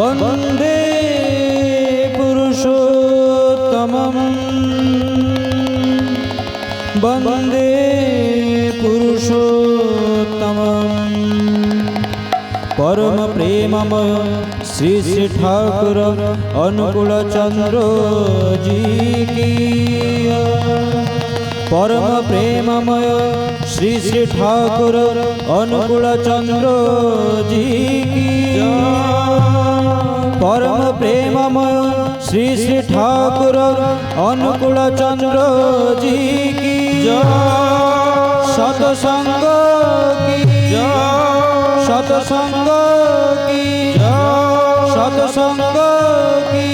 वन्दे पुरुषोत्तमं वन्दे पुरुषोत्तमं परम प्रेममय श्री श्री ठाकुर अनुकूल चंद्र जी की परम प्रेममय श्री श्री ठाकुर अनुकूल चंद्र जी की परम प्रेममय श्री श्री ठाकुर अनुकूल चंद्र जी की सतसंग की सतसंग की सतसंग की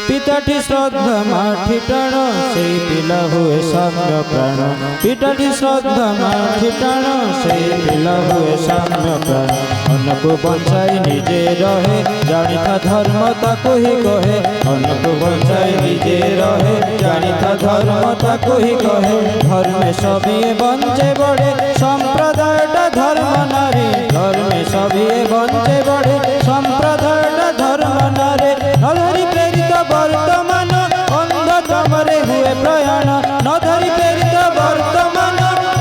पिताटी श्रद्धा माठी टाण से पिला हुए साम्य प्राण पिताटी श्रद्धा माठी टाण से पिला हुए साम्य प्राण अन्न को बंचाई निजे रहे जानी था धर्म ताको ही कहे अन्न को बंचाई निजे रहे जानी था धर्म ताको ही कहे धर्म सभी बंचे बड़े संप्रदायटा धर्म नारी धर्म सभी बंचे बड़े संप्रदायटा धर्म नारे नधरी प्रेरित वर्तमान अंधतमरे हुए प्रयाण नधरी प्रेरित वर्तमान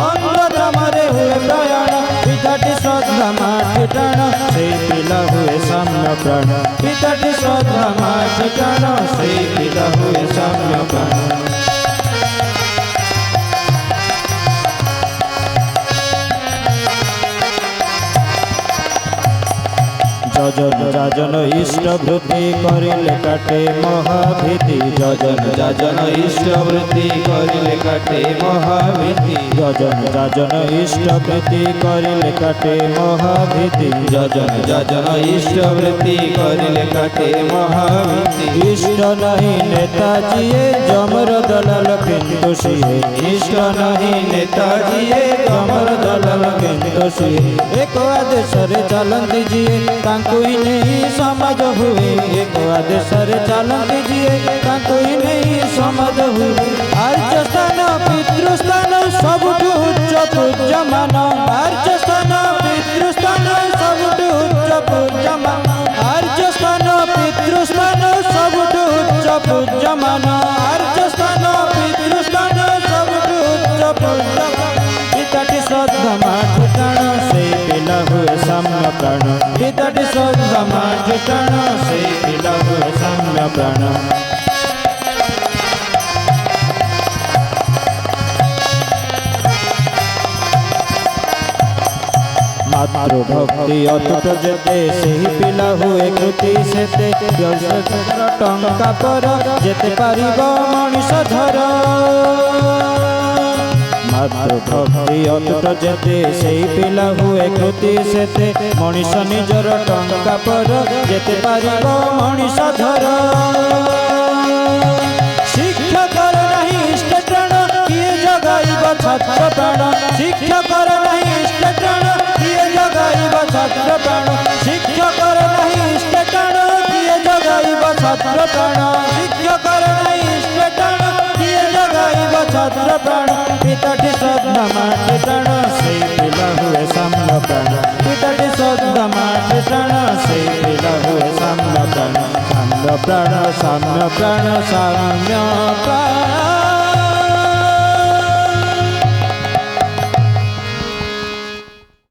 अंधतमरे हुए प्रयाण पिताटी श्रद्धा माठी टाण से पिला हुए साम्य प्राण पिताटी श्रद्धा माठी टाण से पिला हुए साम्य प्राण जजन जाजन इष्ट वृत्ति करिले काटे महाभीति जजन जाजन इष्ट वृत्ति करिले काटे महाभीति जजन जाजन इष्ट वृत्ति करिले काटे महाभीति जजन जाजन इष्ट वृत्ति करिले काटे महाभीति इष्ट नहीं नेताजी जमर दलाल किंतु सिए इष्ट नहीं नेताजी जमर दलाल किंतु सिए एक आदेश रे चलती जिए कोई नहीं समाज हुए एक आदेश रे चलती जिए कोई नहीं समाज हुए आर्य स्थान पितृस्थान सबुठु उच्च पूज्यमान आर्य स्थान पितृस्थान सबुठु उच्च पूज्यमान आर्य स्थान पितृस्थान सबुठु उच्च पूज्यमान आर्य स्थान पितृस्थान सबुठु उच्च पूज्यमान पिताटी श्रद्धा माठी टाण से पिला हुए साम्य प्राण पिताटी श्रद्धा माठी टाण से पिला हुए साम्य प्राण मातृभक्ति अतुट जेते सही पिला हुए कृति सेते टंका पर जेते पारिब मनीष धर मातृभक्ति अतुट जेते सही पिला हुए कृति सेते मनीष निजर टंका पर जेते पारिब मनीष धर शिक्षक नहीं इष्ट प्राण किए जगाइब छात्र प्राण शिक्षक नहीं इष्ट प्राण किए जगाइब छात्र प्राण शिक्षक नहीं इष्ट प्राण किए जगाइब छात्र प्राण शिक्षक नहीं इष्ट प्राण किए जगाइब छात्र प्राण पिताटी श्रद्धा माठी टाण से पिला हुए साम्य प्राण पिताटी श्रद्धा माठी टाण से पिला हुए साम्य प्राण साम्य प्राण साम्य प्राण साम्य प्राण